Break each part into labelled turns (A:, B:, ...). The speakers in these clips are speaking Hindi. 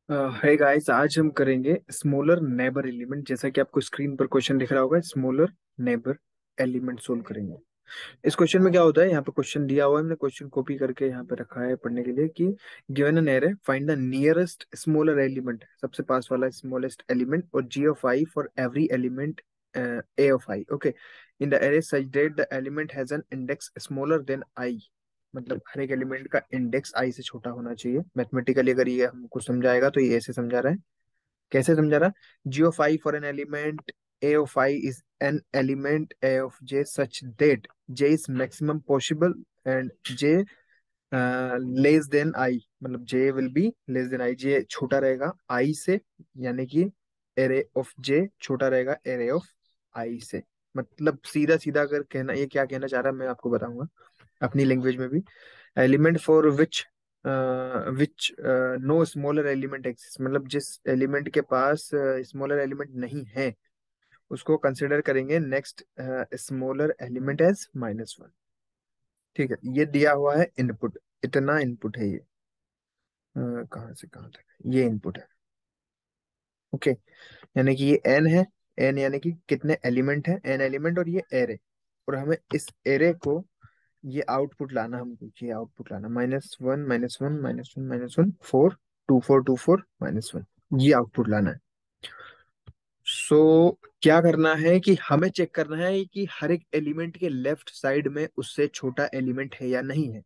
A: है गाइस, आज हम करेंगे स्मॉलर नेबर एलिमेंट। जैसा कि आपको स्क्रीन पर क्वेश्चन दिख रहा होगा, स्मॉलर नेबर एलिमेंट सोल्व करेंगे। इस क्वेश्चन में क्या होता है, यहाँ पे क्वेश्चन दिया हुआ है, हमने क्वेश्चन कॉपी करके यहाँ पे रखा है पढ़ने के लिए कि given an array, find the nearest smaller element, सबसे पास वाला स्मॉलेस्ट एलिमेंट, और G of I for every element A of I. Okay, in the array such that the element has an index smaller than I. मतलब हर एक एलिमेंट का इंडेक्स आई से छोटा होना चाहिए। मैथमेटिकली अगर ये हमको समझाएगा तो ये ऐसे समझा रहा है। कैसे समझा रहा? G of I for an element A of I is an element A of J such that J is maximum possible and J less than I. मतलब J will be less than I, J छोटा रहेगा आई से, यानी कि एरे ऑफ जे छोटा रहेगा एरे ऑफ आई से। मतलब सीधा सीधा अगर कहना, ये क्या कहना चाह रहा है मैं आपको बताऊंगा अपनी लैंग्वेज में भी। Element for which no smaller element exist, मतलब जिस एलिमेंट के पास स्मॉलर एलिमेंट नहीं है उसको कंसिडर करेंगे नेक्स्ट स्मॉलर एलिमेंट एज -1। ठीक है, ये दिया हुआ है इनपुट, इतना इनपुट है ये। कहाँ से कहाँ तक ये इनपुट है। ओके, यानी कि ये एन है। एन यानी कि कितने एलिमेंट है, एन एलिमेंट, और ये एरे। और हमें इस एरे को ये आउटपुट लाना, हमको ये आउटपुट लाना -1 -1 -1 -1 4 2 4 2 4 -1, ये आउटपुट लाना है। सो क्या करना है कि हमें चेक करना है कि हर एक एलिमेंट के लेफ्ट साइड में उससे छोटा एलिमेंट है या नहीं है।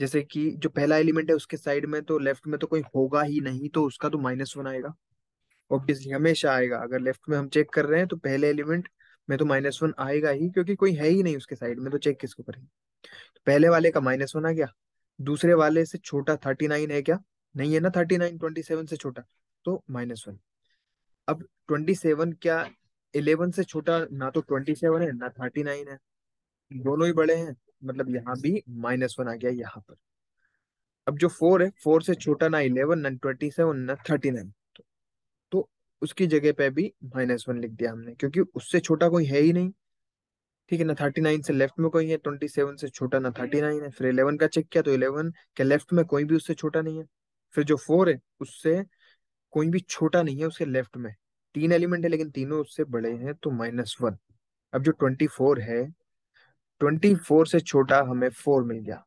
A: जैसे कि जो पहला एलिमेंट है उसके साइड में तो लेफ्ट में तो कोई होगा ही नहीं, तो उसका तो -1 आएगा। ऑब्वियसली हमेशा आएगा। अगर लेफ्ट में हम चेक कर रहे हैं तो पहले एलिमेंट में तो -1 आएगा ही, क्योंकि कोई है ही नहीं उसके साइड में, तो चेक किसको करेंगे। तो पहले वाले का -1 आ गया। दूसरे वाले से छोटा 39 है क्या? नहीं है ना, 39 27 से छोटा, तो -1। अब 27 क्या 11 से छोटा? ना तो 27 है ना 39 है, दोनों ही बड़े हैं। मतलब यहाँ भी -1 आ गया यहाँ पर। अब जो 4 है, 4 से छोटा ना 11 ना 27 ना 39, तो उसकी जगह पे भी -1 लिख दिया हमने, क्योंकि उससे छोटा कोई है ही नहीं। ठीक है ना, 39 से लेफ्ट में कोई है, 27 से छोटा ना 39 है। फिर 11 का चेक किया तो 11 के लेफ्ट में कोई भी उससे छोटा नहीं है। फिर जो 4 है उससे कोई भी छोटा नहीं है उसके लेफ्ट में। तीन एलिमेंट है लेकिन तीनों उससे बड़े हैं, तो -1। अब जो 24 है, 24 से छोटा हमें 4 मिल गया।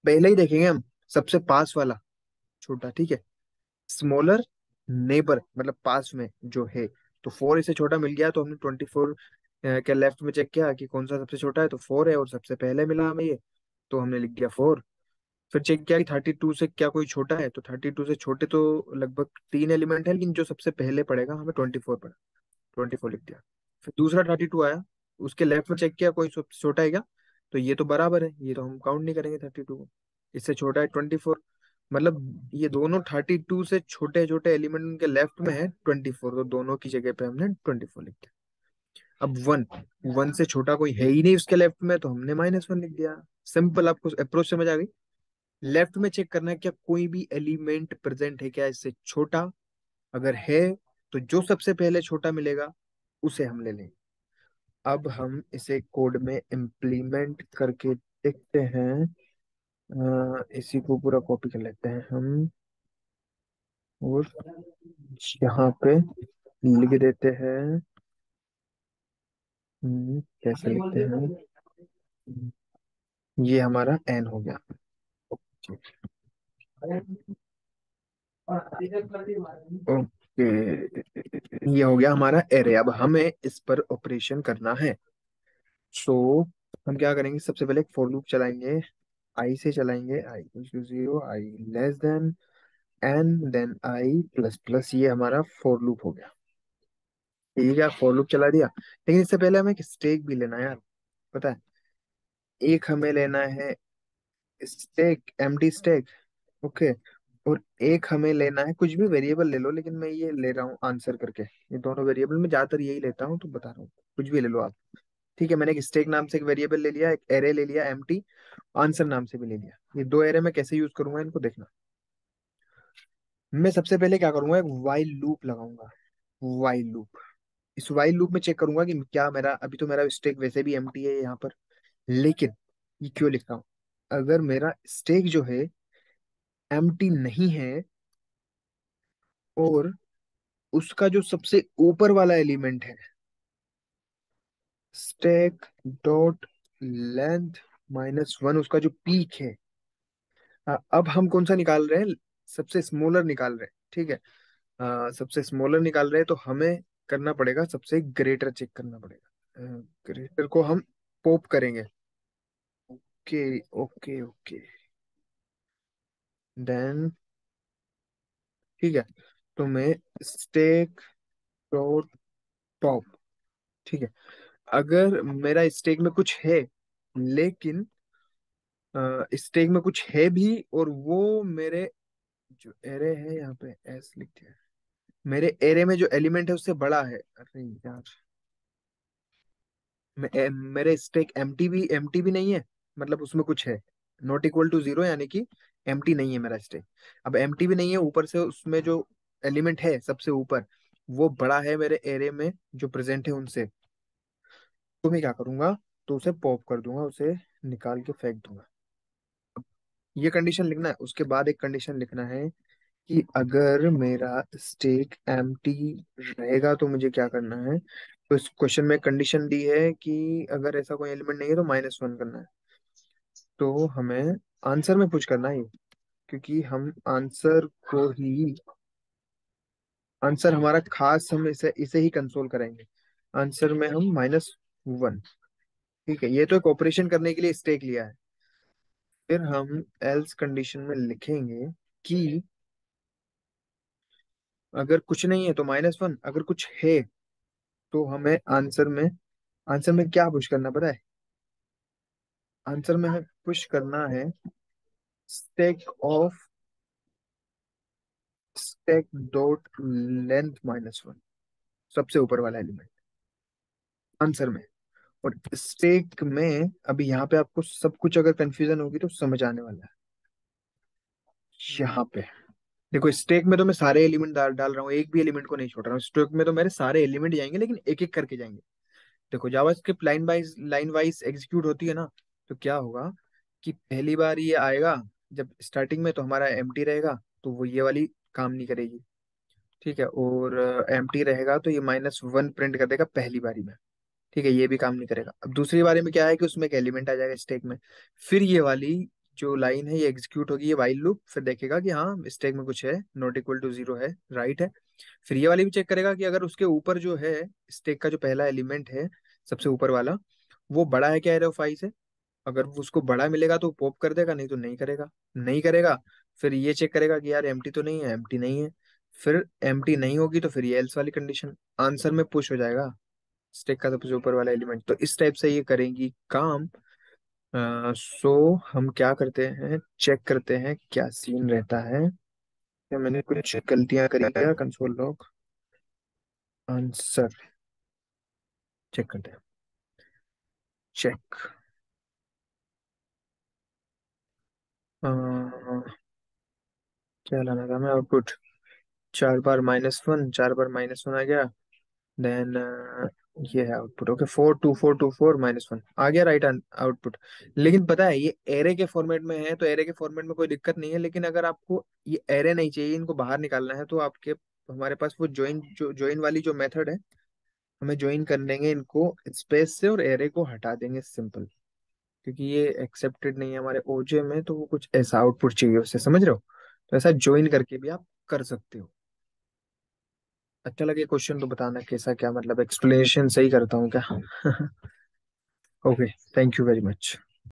A: पहले ही देखेंगे हम, सबसे पास वाला छोटा। ठीक है, स्मॉलर नेबर मतलब पास में जो है। तो 4 इससे छोटा मिल गया, तो हमने 24 के लेफ्ट में चेक किया कि कौन सा सबसे छोटा है, तो 4 है, और सबसे पहले मिला हमें ये, तो हमने लिख दिया 4। फिर चेक किया कि 32 से क्या कोई छोटा है, तो 32 से छोटे तो लगभग तीन एलिमेंट है, लेकिन जो सबसे पहले पड़ेगा हमें 24 पड़ा, 24 लिख दिया। फिर दूसरा 32 आया, उसके लेफ्ट में चेक किया कोई सबसे छोटा है क्या, तो ये तो बराबर है, ये तो हम काउंट नहीं करेंगे 32 को। इससे छोटा है 24। मतलब ये दोनों 32 से छोटे छोटे एलिमेंट उनके लेफ्ट में है 24, तो दोनों की जगह पे हमने 24 लिख दिया। अब 1, 1 से छोटा कोई है ही नहीं उसके लेफ्ट में, तो हमने -1 लिख दिया। सिंपल, आपको अप्रोच समझ आ गई। लेफ्ट में चेक करना है क्या कोई भी एलिमेंट प्रेजेंट है क्या इससे छोटा। अगर है तो जो सबसे पहले छोटा मिलेगा उसे हम ले लेंगे। अब हम इसे कोड में इम्प्लीमेंट करके देखते हैं। इसी को पूरा कॉपी कर लेते हैं हम, और यहाँ पे लिख देते हैं। कैसे लिखते हैं? ये हमारा एन हो गया। ओके, ये हो गया हमारा एरे। अब हमें इस पर ऑपरेशन करना है। सो हम क्या करेंगे, सबसे पहले एक फॉर लूप चलाएंगे। आई से चलाएंगे, I to 0, I less than N, then I plus plus. ये हमारा फॉर लूप हो गया। ठीक है, फॉर लूप चला दिया, लेकिन इससे पहले हमें एक स्टेक भी लेना है यार। पता है, एक हमें लेना है स्टेक, एम्प्टी स्टेक। ओके, और एक हमें लेना है, कुछ भी वेरिएबल ले लो, लेकिन मैं ये ले रहा हूँ आंसर करके। ये दोनों वेरिएबल में ज्यादातर यही लेता हूँ, तो बता रहा हूँ, कुछ भी ले लो आप। ठीक है, मैंने एक स्टेक नाम से एक वेरिएबल ले लिया, एक एरे ले लिया एम्प्टी, आंसर नाम से भी ले लिया। ये दो एरे मैं कैसे यूज करूंगा इनको देखना। मैं सबसे पहले क्या करूंगा, एक वाइल लूप लगाऊंगा। वाइल लूप, इस वाइल लूप में चेक करूंगा कि क्या मेरा, अभी तो मेरा स्टेक वैसे भी एम्प्टी है यहाँ पर, लेकिन ये क्यों लिख रहा हूँ, अगर मेरा स्टेक जो है एम्प्टी नहीं है, और उसका जो सबसे ऊपर वाला एलिमेंट है, स्टैक डॉट लेंथ -1, उसका जो पीक है। अब हम कौन सा निकाल रहे हैं? सबसे स्मॉलर निकाल रहे हैं, ठीक है। सबसे स्मॉलर निकाल रहे हैं तो हमें करना पड़ेगा, सबसे ग्रेटर चेक करना पड़ेगा। ग्रेटर को हम पॉप करेंगे। Okay okay okay. देन ठीक है, तो मैं स्टेक डॉट टॉप, ठीक है। अगर मेरा स्टेक में कुछ है, लेकिन स्टेक में कुछ है भी, और वो मेरे जो एरे है यहाँ पे एस लिख दिया है, मेरे एरे में जो एलिमेंट है उससे बड़ा है। अरे यार, मेरे स्टेक एम्प्टी भी नहीं है, मतलब उसमें कुछ है, नॉट इक्वल टू 0, यानी कि एम्प्टी नहीं है मेरा स्टेक। अब एम्प्टी भी नहीं है, ऊपर से उसमें जो एलिमेंट है सबसे ऊपर, वो बड़ा है मेरे एरे में जो प्रेजेंट है उनसे। तो मैं क्या करूंगा, तो उसे पॉप कर दूंगा, उसे निकाल के फेंक दूंगा। ये कंडीशन लिखना है, उसके बाद एक कंडीशन लिखना है कि अगर मेरा स्टेक एम्प्टी रहेगा तो मुझे क्या करना है। तो इस क्वेश्चन में कंडीशन दी है कि अगर ऐसा कोई एलिमेंट नहीं है तो -1 करना है। तो हमें आंसर में पुश करना है ये, क्योंकि हम आंसर को ही, आंसर हमारा खास, हम इसे इसे ही कंसोल करेंगे। आंसर में हम -1, ठीक है। ये तो एक ऑपरेशन करने के लिए स्टेक लिया है। फिर हम एल्स कंडीशन में लिखेंगे कि अगर कुछ नहीं है तो -1, अगर कुछ है तो हमें आंसर में क्या पुश करना पता है? आंसर में हमें पुश करना है stack of stack dot length -1, सबसे ऊपर वाला एलिमेंट आंसर में। और स्टेक में अभी यहाँ पे आपको सब कुछ अगर कंफ्यूजन होगी तो समझ आने वाला है यहाँ पे। देखो, स्टेक में तो मैं सारे एलिमेंट डाल डाल रहा हूँ, एक भी एलिमेंट को नहीं छोड़ रहा हूँ। स्टेक में तो मेरे सारे एलिमेंट जाएंगे, लेकिन एक एक करके जाएंगे। देखो, जावास्क्रिप्ट लाइन वाइज एग्जीक्यूट होती है ना, तो क्या होगा कि पहली बार ये आएगा जब स्टार्टिंग में, तो हमारा एम्प्टी रहेगा, तो वो ये वाली काम नहीं करेगी, ठीक है। और एम्प्टी रहेगा तो ये -1 प्रिंट कर देगा पहली बारी में, ठीक है, ये भी काम नहीं करेगा। अब दूसरी बारी में क्या है कि उसमें एक एलिमेंट आ जाएगा स्टैक में, फिर ये वाली जो लाइन है ये एग्जीक्यूट होगी, ये वाइल लूप, फिर देखेगा कि हाँ स्टैक में कुछ है, नॉट इक्वल टू 0 है, राइट है। फिर ये वाली भी चेक करेगा कि अगर उसके ऊपर जो है, स्टैक का जो पहला एलिमेंट है सबसे ऊपर वाला, वो बड़ा है क्या एरे ऑफ आई से। अगर वो उसको बड़ा मिलेगा तो पॉप कर देगा, नहीं तो नहीं करेगा। नहीं करेगा, फिर ये चेक करेगा कि यार एम्प्टी तो नहीं है, एम्प्टी नहीं है। फिर एम्प्टी नहीं होगी तो फिर ये एल्स वाली कंडीशन, आंसर में पुश हो जाएगा स्टेक का सबसे ऊपर वाला एलिमेंट। तो इस टाइप से ये करेंगी काम। सो हम क्या करते हैं, चेक करते हैं क्या सीन रहता है। क्या मैंने कुछ गलतियां करी क्या? कंसोल लॉग आंसर चेक करते हैं। चेक, क्या लाना था मैं आउटपुट? 4 बार -1, 4 बार -1 आ गया। देन ये है आउटपुट। ओके, 4 2 4 2 4 -1 आ गया, राइट आउटपुट। लेकिन पता है ये एरे के फॉर्मेट में है, तो एरे के फॉर्मेट में कोई दिक्कत नहीं है, लेकिन अगर आपको ये एरे नहीं चाहिए, इनको बाहर निकालना है, तो आपके हमारे पास वो ज्वाइन वाली जो मेथड है, हमें ज्वाइन कर लेंगे इनको स्पेस से, और एरे को हटा देंगे सिंपल, क्योंकि ये एक्सेप्टेड नहीं है हमारे ओजे में, तो वो कुछ ऐसा आउटपुट चाहिए उससे, समझ रहे हो? तो ऐसा ज्वाइन करके भी आप कर सकते हो। अच्छा लगे क्वेश्चन तो बताना कैसा, क्या मतलब एक्सप्लेनेशन सही करता हूँ क्या? Okay, thank you very much.